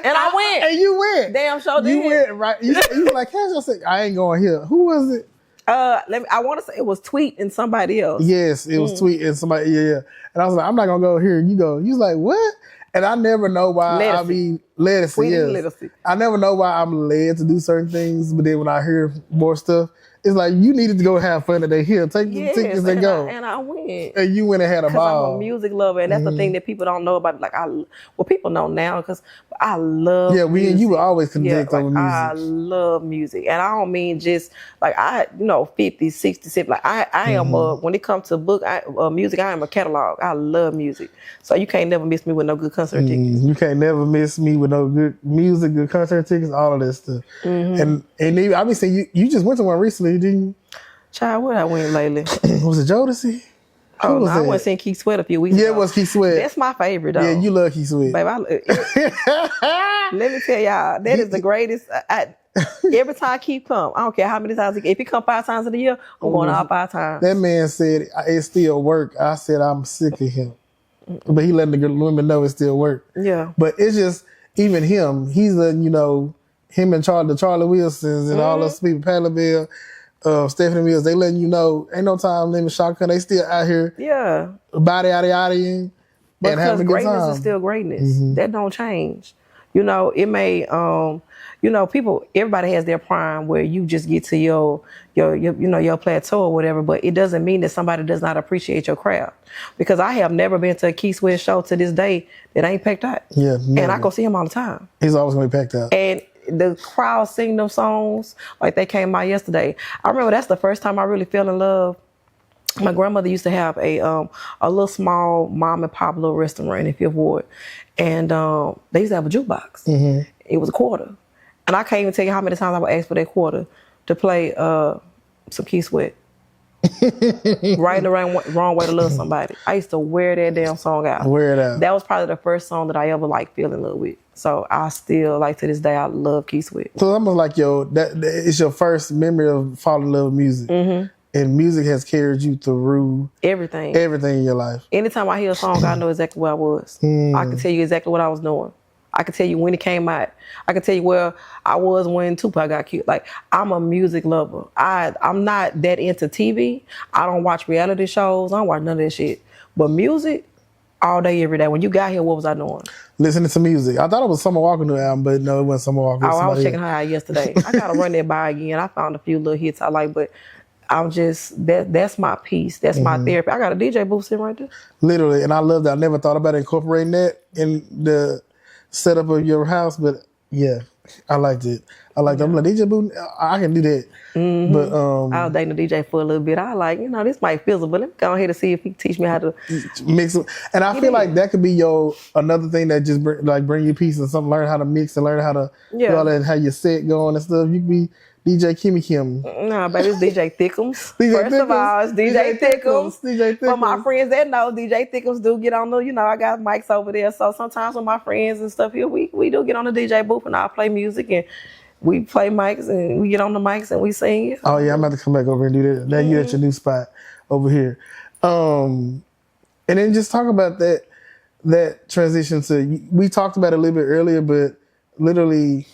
And I went. And you went. Damn sure did. You went, right? You were like, I said, I ain't going here. Who was it? I want to say it was Tweet and somebody else. Yes, it was Tweet and somebody. Yeah. And I was like, I'm not gonna go here. You go. You was like, what? And I never know why Lettucey. Yes. I never know why I'm led to do certain things, but then when I hear more stuff, it's like you needed to go have fun today. Here, take the tickets and go. And I went. And you went and had a ball. I'm a music lover, and that's the thing that people don't know about. Like people know now because I love. Yeah, music. And you will always connect over music. I love music, and I don't mean just like 50, 60, 70. Like I am when it comes to music, I am a catalog. I love music, so you can't never miss me with no good concert tickets. You can't never miss me with no good music, good concert tickets, all of that stuff. And I be saying you just went to one recently, didn't you? Child, where I went lately? Was it Jodeci? Oh, no, I went seeing Keith Sweat a few weeks ago. Yeah, it was Keith Sweat. That's my favorite, though. Yeah, you love Keith Sweat. Babe, let me tell y'all, that is the greatest. Every time Keith come, I don't care how many times. If he come 5 times in a year, I'm going all 5 times. That man said it still work. I said I'm sick of him. But he letting the women know it still work. Yeah. But it's just, even him, he's him and Charlie Wilsons and all those people, Pat LaBelle, Stephanie Mills, they letting you know, ain't no time limit, Shaka. They still out here. Yeah. Body, and having a good time. Greatness is still greatness. That don't change. It may, people, everybody has their prime where you just get to your plateau or whatever, but it doesn't mean that somebody does not appreciate your craft. Because I have never been to a Keith Sweat show to this day that ain't packed out. Yeah. Never. And I go see him all the time. He's always going to be packed out. And the crowd sing them songs like they came out yesterday. I remember that's the first time I really fell in love. My grandmother used to have a little small mom and pop little restaurant in Fifth Ward, and they used to have a jukebox. It was a quarter, and I can't even tell you how many times I would ask for that quarter to play some Keith Sweat. Right in the wrong way to love somebody. I used to wear that damn song out. Wear it out. That was probably the first song that I ever fell in love with. So I still to this day I love Keith Sweat. So it's almost like it's your first memory of falling in love with music. And music has carried you through everything in your life. Anytime I hear a song, I know exactly where I was. I can tell you exactly what I was doing. I can tell you when it came out. I can tell you where I was when Tupac got killed. Like, I'm a music lover. I'm not that into TV. I don't watch reality shows. I don't watch none of that shit. But music, all day, every day. When you got here, what was I doing? Listening to music. I thought it was Summer Walker new album, but no, it wasn't Summer Walker. I was checking her out yesterday. I gotta run that by again. I found a few little hits I like, but I'm just, that's my piece. That's my therapy. I got a DJ booth sitting right there. Literally, and I love that. I never thought about incorporating that in the setup of your house, but yeah, I liked it. I'm like DJ booth, I can do that. But I was dating a DJ for a little bit. I this might fizzle, but let me go ahead and see if he can teach me how to mix it. And I feel like that could be another thing that just bring you peace and something. Learn how to mix and learn how to do all that, how your set going and stuff. You could be DJ Kimmy Kim. Nah, baby, it's DJ Thickums. First of all, it's DJ Thickums. DJ Thickums. For my friends that know, DJ Thickums do get on the, I got mics over there. So sometimes with my friends and stuff here, we do get on the DJ booth and I play music and we play mics and we get on the mics and we sing. Oh yeah, I'm about to come back over and do that. Now you're at your new spot over here. And then just talk about that transition to, we talked about it a little bit earlier, but literally,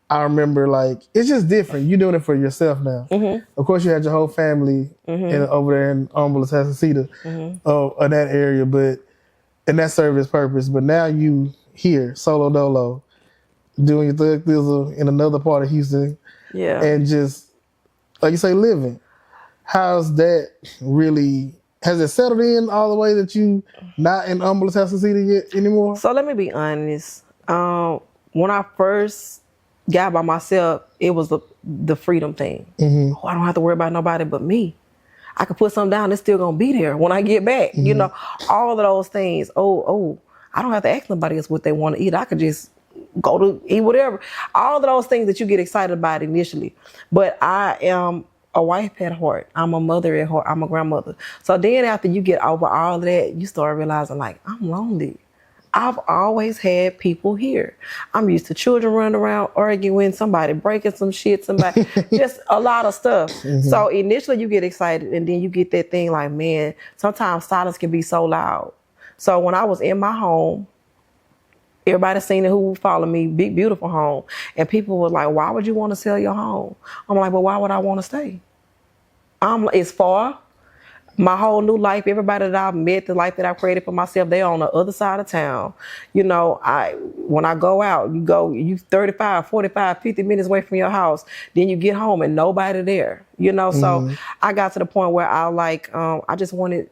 I remember it's just different. You're doing it for yourself now. Of course, you had your whole family over there in Tascasita, in that area, and that served its purpose. But now you here, solo dolo, doing your thug thizzle in another part of Houston. Yeah. And just, like you say, living. How's that really, has it settled in all the way that you not in Tascasita yet anymore? So let me be honest. When I first got by myself, it was the freedom thing. I don't have to worry about nobody but me. I can put something down, it's still gonna be there when I get back. All of those things. I don't have to ask nobody else what they want to eat. I could just go to eat whatever. All of those things that you get excited about initially. But I am a wife at heart. I'm a mother at heart. I'm a grandmother. So then after you get over all of that, you start realizing I'm lonely. I've always had people here. I'm used to children running around arguing, somebody breaking some shit, somebody, just a lot of stuff. So initially you get excited and then you get that thing like, man, sometimes silence can be so loud. So when I was in my home, everybody seen it who followed me, big, beautiful home. And people were like, why would you want to sell your home? I'm like, well, why would I want to stay? It's far. My whole new life, everybody that I've met, the life that I've created for myself, they're on the other side of town. You know, when I go out, you 35, 45, 50 minutes away from your house. Then you get home and nobody there. You know, so I got to the point where I just wanted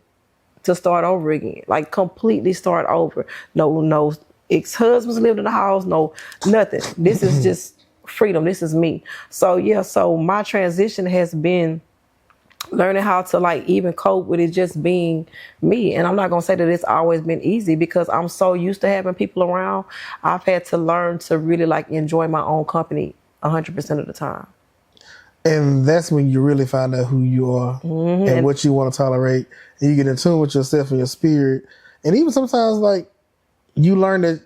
to start over again, like completely start over. No ex-husbands lived in the house, no nothing. This is just freedom. This is me. So yeah, so my transition has been learning how to like even cope with it just being me. And I'm not going to say that it's always been easy because I'm so used to having people around. I've had to learn to really like enjoy my own company 100% of the time. And that's when you really find out who you are and what you want to tolerate. And you get in tune with yourself and your spirit. And even sometimes like you learn that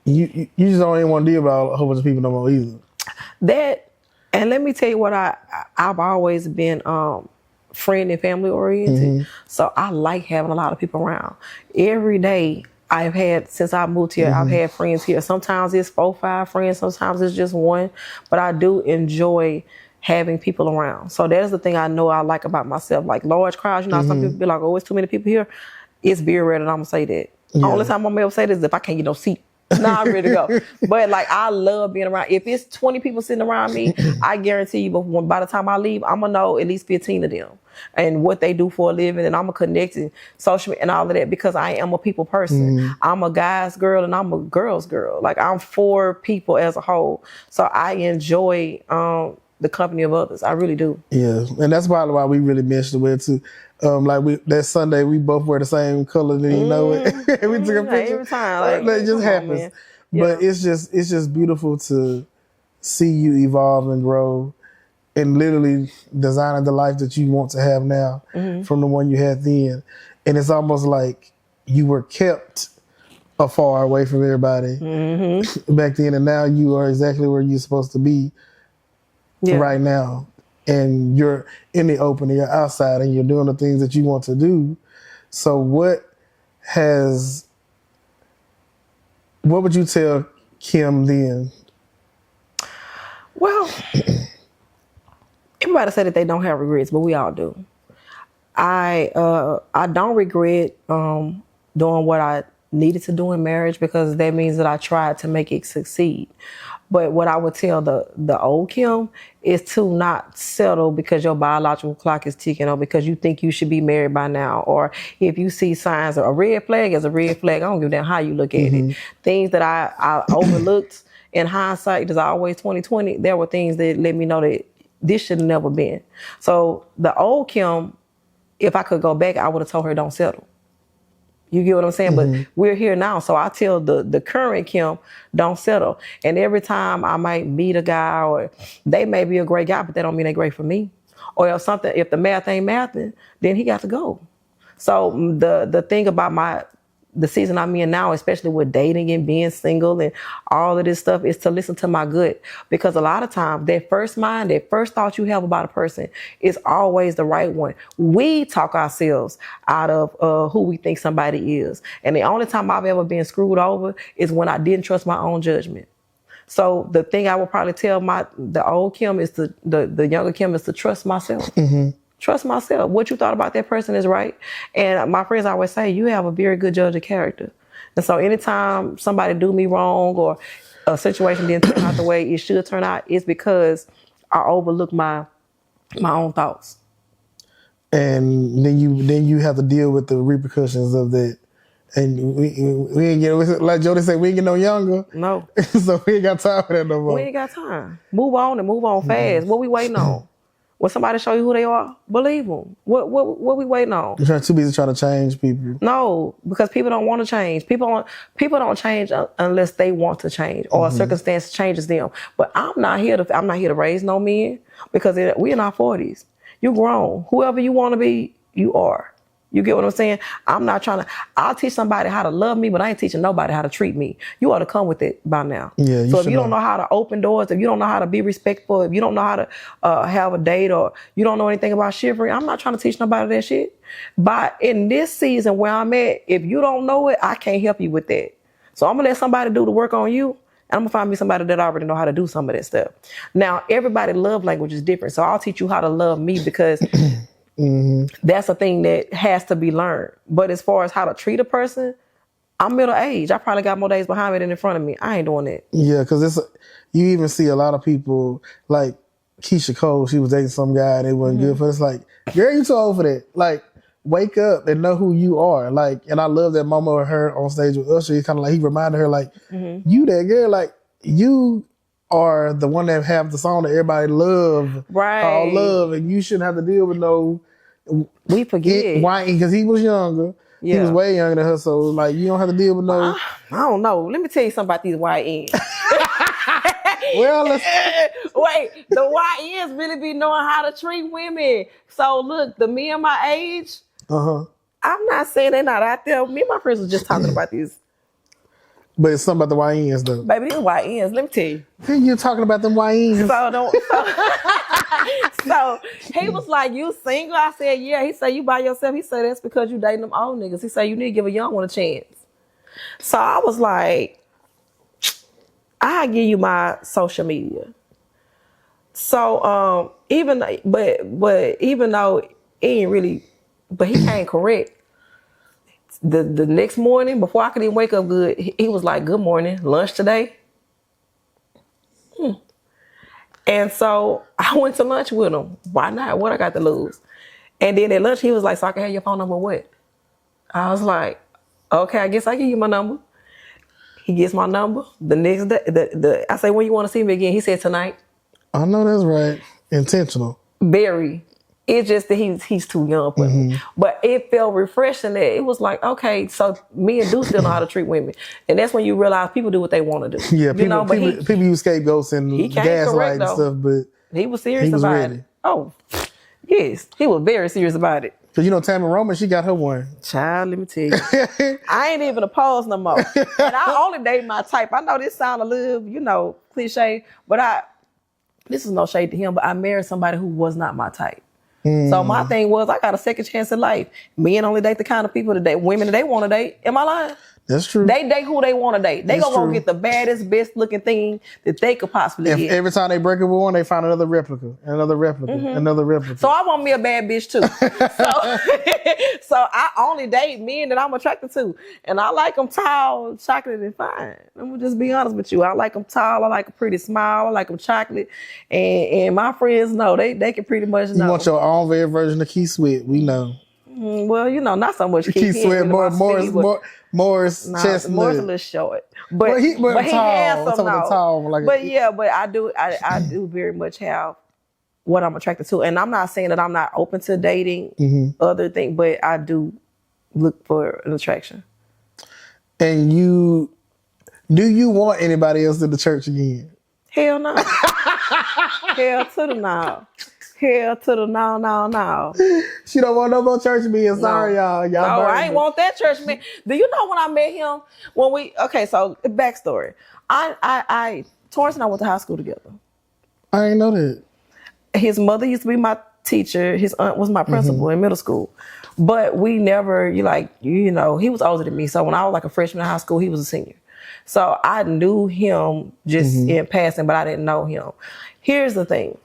you just don't even want to deal with a whole bunch of people no more either. And let me tell you what I've always been friend and family oriented. So I like having a lot of people around. Every day I've had, since I moved here, I've had friends here. Sometimes it's 4, 5 friends. Sometimes it's just one. But I do enjoy having people around. So that is the thing I know I like about myself. Like large crowds, you know, some people be like, oh, it's too many people here. It's very rare that I'm going to say that. Yeah. Only time I'm able to say this is if I can't get no seat. Nah, I'm ready to go. But like, I love being around. If it's 20 people sitting around me, I guarantee you, by the time I leave, I'm going to know at least 15 of them and what they do for a living. And I'm going to connect in social and all of that because I am a people person. I'm a guy's girl and I'm a girl's girl. Like I'm for people as a whole. So I enjoy the company of others. I really do. Yeah. And that's probably why we really meshed well too. That Sunday we both wear the same color, and you know it. We took a picture. Every time, that just happens. But it's just beautiful to see you evolve and grow, and literally designing the life that you want to have now from the one you had then. And it's almost like you were kept afar away from everybody back then, and now you are exactly where you're supposed to be right now. And you're in the open and you're outside and you're doing the things that you want to do. So what would you tell Kim then? Well, everybody said that they don't have regrets, but we all do. I don't regret doing what I needed to do in marriage because that means that I tried to make it succeed. But what I would tell the old Kim is to not settle because your biological clock is ticking or because you think you should be married by now. Or if you see signs of a red flag is a red flag. I don't give a damn how you look at it. Things that I overlooked in hindsight, there's always 2020. There were things that let me know that this should have never been. So the old Kim, if I could go back, I would have told her don't settle. You get what I'm saying? But we're here now. So I tell the current Kim, don't settle. And every time I might meet a guy or they may be a great guy, but that don't mean they're great for me. Or if the math ain't mathing, then he got to go. So the thing about the season I'm in now, especially with dating and being single and all of this stuff, is to listen to my gut. Because a lot of times that first thought you have about a person is always the right one. We talk ourselves out of who we think somebody is. And the only time I've ever been screwed over is when I didn't trust my own judgment. So the thing I would probably tell the old Kim is the younger Kim is to trust myself. Trust myself. What you thought about that person is right. And my friends always say, you have a very good judge of character. And so anytime somebody do me wrong or a situation didn't turn out the way it should turn out, it's because I overlooked my own thoughts. And then you have to deal with the repercussions of that. And we ain't get, like Jody said, we ain't get no younger. No. So we ain't got time for that no more. We ain't got time. Move on and move on fast. What we waiting on? When somebody show you who they are, believe them. What we waiting on? You're too busy trying to change people. No, because people don't want to change. People don't change unless they want to change or a circumstance changes them. But I'm not here to raise no men because we're in our 40s. You're grown. Whoever you want to be, you are. You get what I'm saying? I'm not trying to, I'll teach somebody how to love me, but I ain't teaching nobody how to treat me. You ought to come with it by now. Yeah, so if you don't know how to open doors, if you don't know how to be respectful, if you don't know how to have a date, or you don't know anything about chivalry, I'm not trying to teach nobody that shit. But in this season where I'm at, if you don't know it, I can't help you with that. So I'm going to let somebody do the work on you. And I'm going to find me somebody that already know how to do some of that stuff. Now, everybody's love language is different. So I'll teach you how to love me, because that's a thing that has to be learned. But as far as how to treat a person, I'm middle age. I probably got more days behind me than in front of me. I ain't doing that. Yeah, because you even see a lot of people, like Keisha Cole, she was dating some guy and it wasn't good for her. It's like, girl, you too old for that. Like, wake up and know who you are. Like, and I love that moment with her on stage with Usher. He kind of like, he reminded her, like, you that girl, like, you are the one that have the song that everybody love. Right. All love, and you shouldn't have to deal with no... We forget. Why? Because he was younger. Yeah. He was way younger than her, so like you don't have to deal with no... I don't know. Let me tell you something about these YNs. Well, wait, the YNs really be knowing how to treat women. So look, the men my age, I'm not saying they're not out there. Me and my friends was just talking about these. But it's something about the YNs though. Baby, these YNs, let me tell you. Who you talking about them YNs? So he was like, you single? I said, yeah. He said, you by yourself? He said, that's because you dating them old niggas. He said, you need to give a young one a chance. So I was like, I give you my social media. So even though it ain't really, but he came correct. The next morning, before I could even wake up good, he was like, good morning, lunch today? And so I went to lunch with him. Why not? What I got to lose? And then at lunch, he was like, so I can have your phone number, what? I was like, okay, I guess I give you my number. He gets my number. The next day, I say, when you want to see me again? He said, tonight. I know that's right. Intentional. Very. It's just that he's too young for me. But it felt refreshing that it was like, okay, so me and Duke still know how to treat women. And that's when you realize people do what they want to do. Yeah, people use scapegoats and gaslight and stuff, but he was serious about it. Oh, yes. He was very serious about it. Because you know Tammy Roman, she got her one. Child, let me tell you. I ain't even opposed no more. And I only date my type. I know this sound a little, cliche, but this is no shade to him, but I married somebody who was not my type. So my thing was, I got a second chance in life. Men only date the kind of people that women that they want to date. Am I lying? That's true. They date who they want to date. They gonna go get the baddest, best looking thing that they could possibly get. Every time they break up with one, they find another replica, another replica. So I want me a bad bitch too. So I only date men that I'm attracted to. And I like them tall, chocolate, and fine. I'm gonna just be honest with you. I like them tall. I like a pretty smile. I like them chocolate. And my friends know, they can pretty much know. You want your own very version of Keith Sweat. We know. Well, not so much Keith Sweat, Morris Chestnut. Morris a little short, but he handsome now. But I do very much have what I'm attracted to, and I'm not saying that I'm not open to dating other things, but I do look for an attraction. And do you want anybody else in the church again? Hell no. Hell to the no. Hell to the no. She don't want no more church men. Sorry, y'all. No, I ain't want that church man. Do you know when I met him? So backstory. Torrance and I went to high school together. I didn't know that. His mother used to be my teacher. His aunt was my principal in middle school. But we never, he was older than me. So when I was like a freshman in high school, he was a senior. So I knew him just in passing, but I didn't know him. Here's the thing.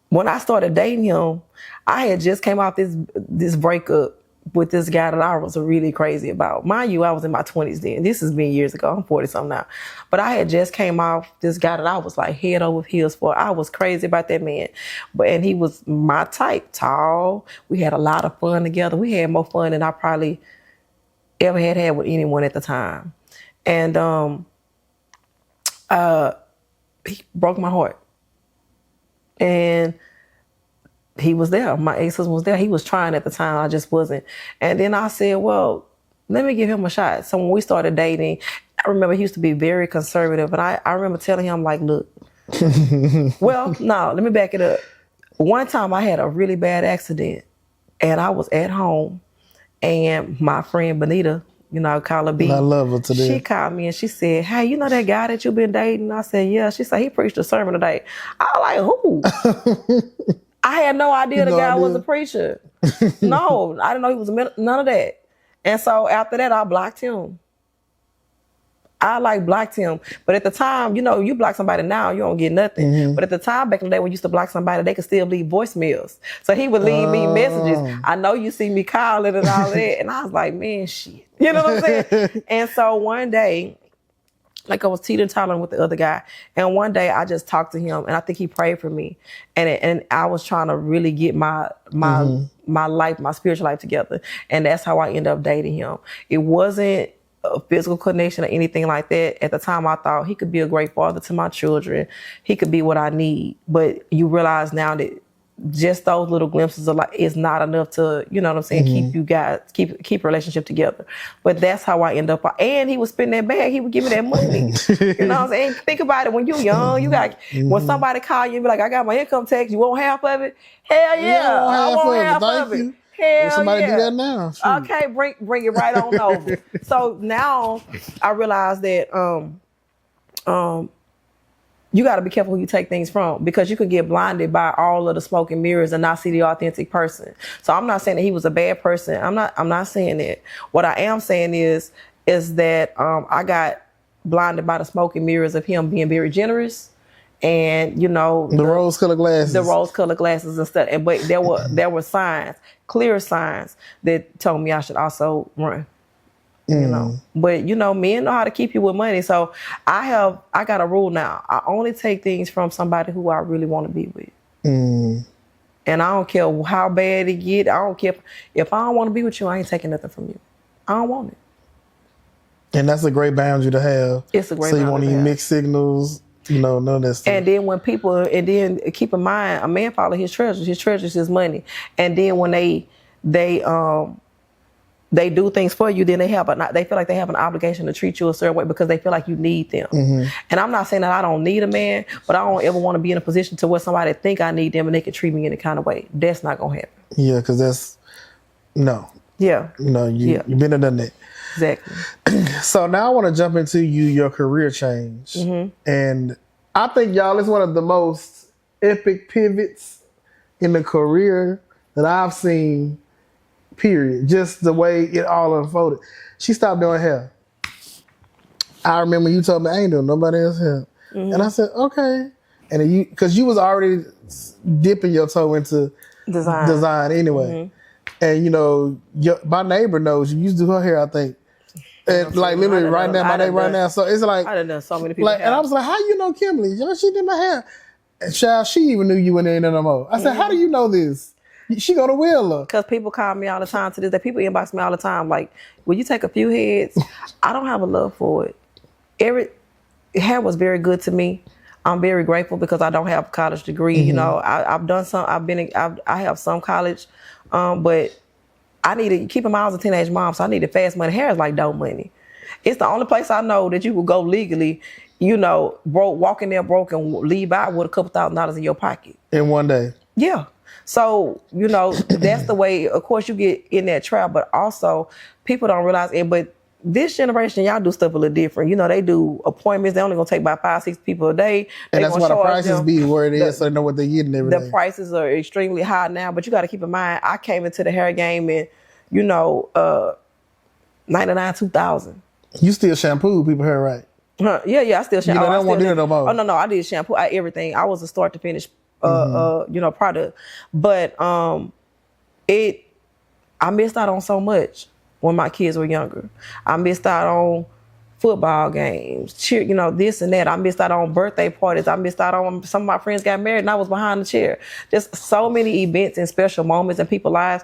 When I started dating him, I had just came off this breakup with this guy that I was really crazy about. Mind you, I was in my 20s then. This has been years ago. I'm 40-something now. But I had just came off this guy that I was like head over heels for. I was crazy about that man. And he was my type, tall. We had a lot of fun together. We had more fun than I probably ever had with anyone at the time. And he broke my heart. And he was there. My ex-husband was there. He was trying at the time. I just wasn't. And then I said, well, let me give him a shot. So when we started dating, I remember he used to be very conservative. And I remember telling him, like, look, well, no, let me back it up. one time I had a really bad accident, and I was at home, and my friend Benita, I call her B. I love her today. She called me and she said, "Hey, you know that guy that you've been dating?" I said, "Yeah." She said, "He preached a sermon today." I was like, "Who?" I had no idea the guy was a preacher. No, I didn't know he was none of that. And so after that, I blocked him. I blocked him. But at the time, you block somebody now, you don't get nothing. Mm-hmm. But at the time, back in the day when you used to block somebody, they could still leave voicemails. So he would leave me messages. I know you see me calling and all that. And I was like, man, shit. You know what I'm saying? And so one day, I was teeter-tottering with the other guy. And one day I just talked to him, and I think he prayed for me. And I was trying to really get my life, my spiritual life together. And that's how I ended up dating him. It wasn't a physical connection or anything like that. At the time, I thought he could be a great father to my children. He could be what I need. But you realize now that just those little glimpses of is not enough to, keep you guys, keep a relationship together. But that's how I end up. And he would spend that bag. He would give me that money. You know what I'm saying? Think about it. When you're young, when somebody call you and be like, "I got my income tax. You want half of it?" Hell yeah. I want half of it. Hell somebody yeah. do that now. Shoot. Okay, bring it right on over. So now I realize that you got to be careful who you take things from, because you can get blinded by all of the smoke and mirrors and not see the authentic person. So I'm not saying that he was a bad person. I'm not saying that. What I am saying is that I got blinded by the smoke and mirrors of him being very generous. And the rose-colored glasses, and stuff. But there were signs, clear signs that told me I should also run. But men know how to keep you with money. So I got a rule now. I only take things from somebody who I really want to be with. And I don't care how bad it get. I don't care if I don't want to be with you. I ain't taking nothing from you. I don't want it. And that's a great boundary to have. It's a great boundary. So you want any mixed signals. None of that stuff. And then keep in mind, a man follow his treasures. His treasures is money. And then when they do things for you, then they feel like they have an obligation to treat you a certain way because they feel like you need them. Mm-hmm. And I'm not saying that I don't need a man, but I don't ever want to be in a position to where somebody think I need them and they can treat me in any kind of way. That's not gonna happen. Yeah, because that's no. Yeah. No, you've been and done that. Exactly. So now I want to jump into your career change. Mm-hmm. And I think, y'all, it's one of the most epic pivots in the career that I've seen, period. Just the way it all unfolded. She stopped doing hair. I remember you told me, I ain't doing nobody else's hair. Mm-hmm. And I said, okay. And because you was already dipping your toe into design anyway. Mm-hmm. And, my neighbor knows you used to do her hair, I think. And literally right now, my neighbor right now. So it's like, I done done so many people. And I was like, how you know Kimberly? She did my hair. And child, she even knew you went in there no more. I said, how do you know this? She go to Wheeler. Because people call me all the time to this day. People inbox me all the time. Like, will you take a few heads? I don't have a love for it. Hair was very good to me. I'm very grateful because I don't have a college degree. Mm-hmm. I've done some. I have some college, but I needed, keep in mind I was a teenage mom, so I needed fast money. Hair is like dope money. It's the only place I know that you could go legally, walk in there broke and leave out with a couple $1,000s in your pocket. In one day. Yeah. So, that's the way, of course, you get in that trap, but also people don't realize it. But this generation, y'all do stuff a little different. They do appointments. They only going to take about 5-6 people a day. And that's why the prices be where it is, so they know what they're getting every day. The prices are extremely high now, but you got to keep in mind, I came into the hair game in, 99, 2000. You still shampoo people hair, right? Yeah, I still shampoo. I don't want to do it no more. Oh, no, I did shampoo, everything. I was a start to finish product. But I missed out on so much when my kids were younger. I missed out on football games, cheer, this and that. I missed out on birthday parties. I missed out on some of my friends got married and I was behind the chair. Just so many events and special moments in people's lives.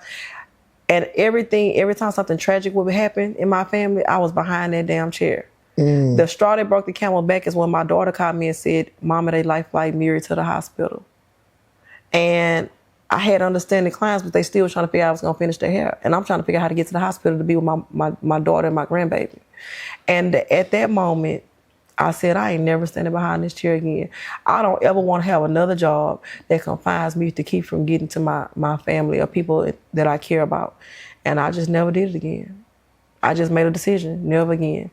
And every time something tragic would happen in my family, I was behind that damn chair. The straw that broke the camel back is when my daughter called me and said, "Mama, they life flight Miri to the hospital." And I had understanding clients, but they still were trying to figure out I was going to finish their hair. And I'm trying to figure out how to get to the hospital to be with my daughter and my grandbaby. And at that moment, I said, I ain't never standing behind this chair again. I don't ever want to have another job that confines me to keep from getting to my family or people that I care about. And I just never did it again. I just made a decision, never again.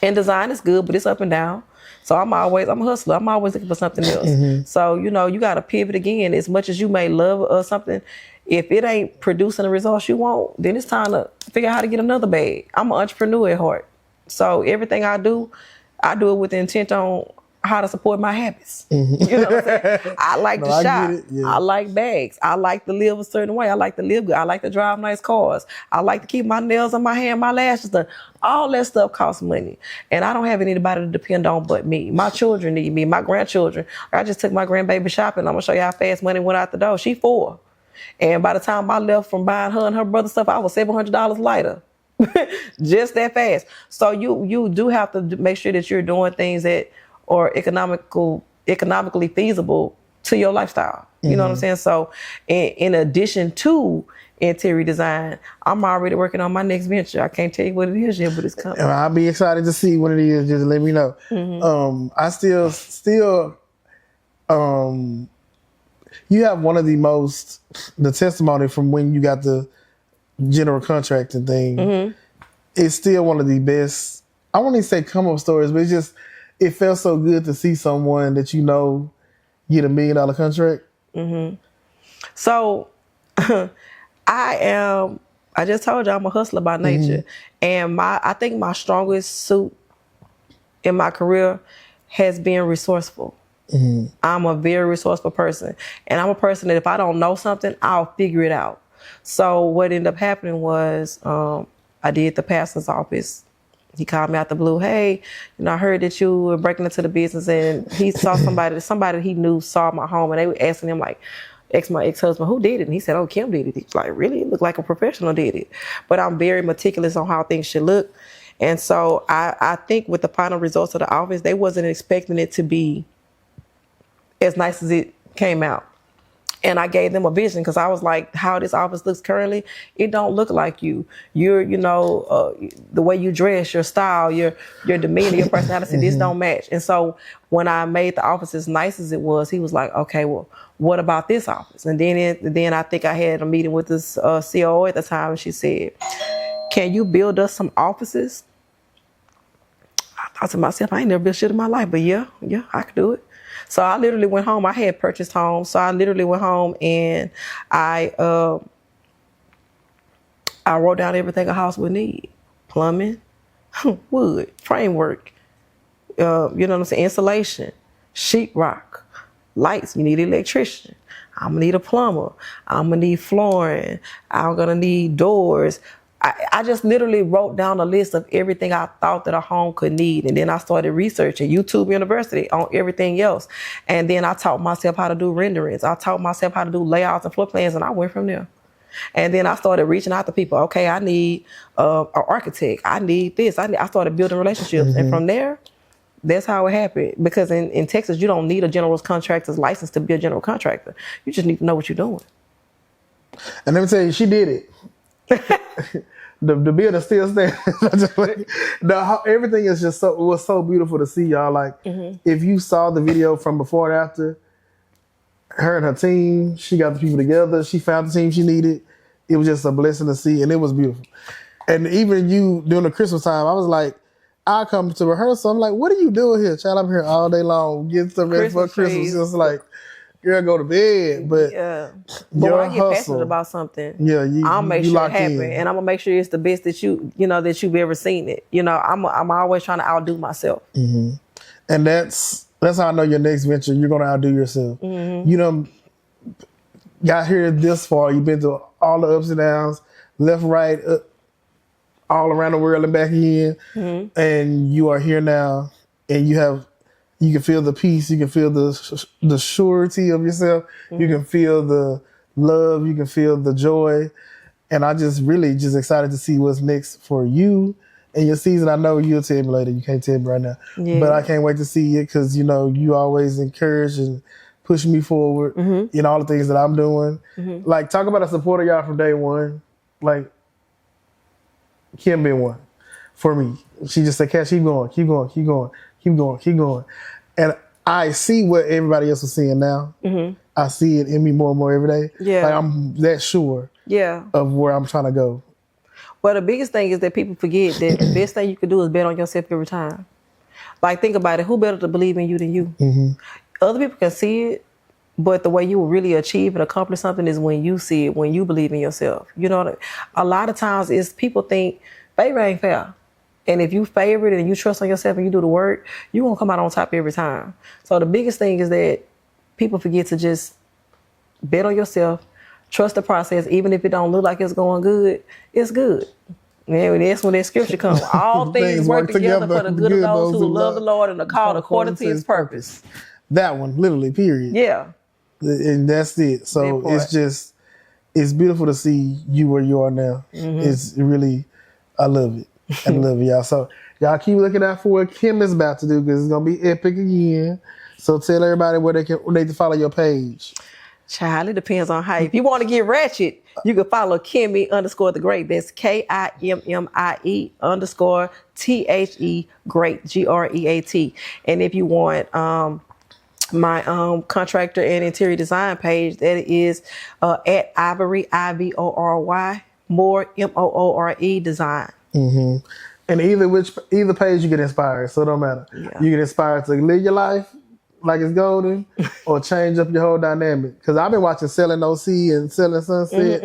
And design is good, but it's up and down. So I'm a hustler. I'm always looking for something else. So, you know, you got to pivot again. As much as you may love something, if it ain't producing the results you want, then it's time to figure out how to get another bag. I'm an entrepreneur at heart. So everything I do it with the intent on how to support my habits. You know what I'm saying? I like to shop. Yeah. I like bags. I like to live a certain way. I like to live good. I like to drive nice cars. I like to keep my nails on my hand, my lashes done. All that stuff costs money. And I don't have anybody to depend on but me. My children need me, my grandchildren. I just took my grandbaby shopping. I'm going to show you how fast money went out the door. She 4. And by the time I left from buying her and her brother stuff, I was $700 lighter. Just that fast. So you do have to make sure that you're doing things that are economically feasible to your lifestyle. You know what I'm saying? So in addition to interior design, I'm already working on my next venture. I can't tell you what it is yet, but it's coming. I'll be excited to see what it is. Just let me know. I still you have one of the testimony from when you got the general contracting thing. It's still one of the best, I won't even say come up stories, but it felt so good to see someone that you know get $1 million contract. So I just told you I'm a hustler by nature. And I think my strongest suit in my career has been resourceful. I'm a very resourceful person. And I'm a person that if I don't know something, I'll figure it out. So what ended up happening was I did the pastor's office. He called me out the blue. Hey, you know, I heard that you were breaking into the business, and he saw somebody he knew saw my home, and they were asking him my ex-husband, who did it? And he said, oh, Kim did it. He's like, really? It looked like a professional did it. But I'm very meticulous on how things should look. And so I think with the final results of the office, they wasn't expecting it to be as nice as it came out. And I gave them a vision because I was like, how this office looks currently, it don't look like you. You're, the way you dress, your style, your demeanor, your personality, this don't match. And so when I made the office as nice as it was, he was like, okay, well, what about this office? And then I think I had a meeting with this COO at the time, and she said, can you build us some offices? I thought to myself, I ain't never built shit in my life, but yeah, I could do it. So I literally went home. I had purchased homes. So I literally went home and I wrote down everything a house would need. Plumbing, wood, framework, you know what I'm saying, insulation, sheetrock, lights. You need an electrician. I'm going to need a plumber. I'm going to need flooring. I'm going to need doors. I just literally wrote down a list of everything I thought that a home could need. And then I started researching YouTube University on everything else. And then I taught myself how to do renderings. I taught myself how to do layouts and floor plans, and I went from there. And then I started reaching out to people. Okay, I need an architect. I need this. I started building relationships. And from there, that's how it happened. Because in Texas, you don't need a general contractor's license to be a general contractor. You just need to know what you're doing. And let me tell you, she did it. The building still stands. Everything is just it was so beautiful to see, y'all. Like, if you saw the video from before and after, her and her team, she got the people together. She found the team she needed. It was just a blessing to see, and it was beautiful. And even you during the Christmas time, I was like, I come to rehearsal. I'm like, what are you doing here, child? I'm here all day long, getting stuff ready for Christmas. It's like, girl, go to bed, but when I get passionate about something, I'll make sure it happens, and I'm gonna make sure it's the best that that you've ever seen it. I'm always trying to outdo myself, and that's how I know your next venture, you're gonna outdo yourself. You know, got here this far. You've been through all the ups and downs, left, right, up, all around the world and back again, and you are here now, and you can feel the peace. You can feel the surety of yourself. You can feel the love. You can feel the joy. And I just excited to see what's next for you and your season. I know you'll tell me later. You can't tell me right now. Yeah. But I can't wait to see it because, you always encourage and push me forward in all the things that I'm doing. Like, talk about a support of y'all from day one. Like, Kim been one for me. She just said, Cash, keep going. keep going, keep going. And I see what everybody else is seeing now. Mm-hmm. I see it in me more and more every day. Yeah. Like I'm that sure of where I'm trying to go. Well, the biggest thing is that people forget that the best thing you can do is bet on yourself every time. Like, think about it. Who better to believe in you than you? Mm-hmm. Other people can see it, but the way you will really achieve and accomplish something is when you see it, when you believe in yourself. You know, a lot of times is people think favor ain't fair. And if you favor it and you trust on yourself and you do the work, you're going to come out on top every time. So the biggest thing is that people forget to just bet on yourself, trust the process. Even if it don't look like it's going good, it's good. And that's when that scripture comes. All things work together for the good of those who love the Lord and are called according to his purpose. That one, literally, period. Yeah. And that's it. So it's beautiful to see you where you are now. Mm-hmm. It's really, I love it. I love it, y'all. So y'all keep looking out for what Kim is about to do because it's going to be epic again. So tell everybody where they can follow your page. Child, it depends on how. If you want to get ratchet, you can follow Kimmy _the Great. That's KIMMIE _THE Great, GREAT. And if you want my contractor and interior design page, that is at Ivory, IVORY, more MOORE design. Mm-hmm. And either page you get inspired, so it don't matter. Yeah. You get inspired to live your life like it's golden, or change up your whole dynamic. Because I've been watching Selling OC and Selling Sunset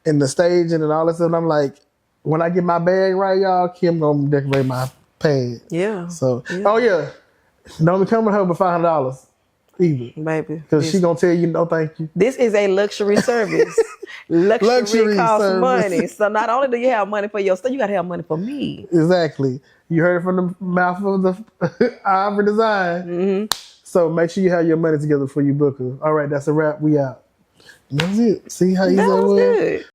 and the staging and all that stuff. And I'm like, when I get my bag right, y'all, Kim gonna decorate my pad. Yeah. So, don't be coming with her for $500 either, baby. Because she gonna tell you no, thank you. This is a luxury service. Luxury costs money. So not only do you have money for your stuff, you gotta have money for me. Exactly. You heard it from the mouth of the Ivory Design. Mm-hmm. So make sure you have your money together before you book her. All right, that's a wrap. We out. That's it. See how easy that was? Good.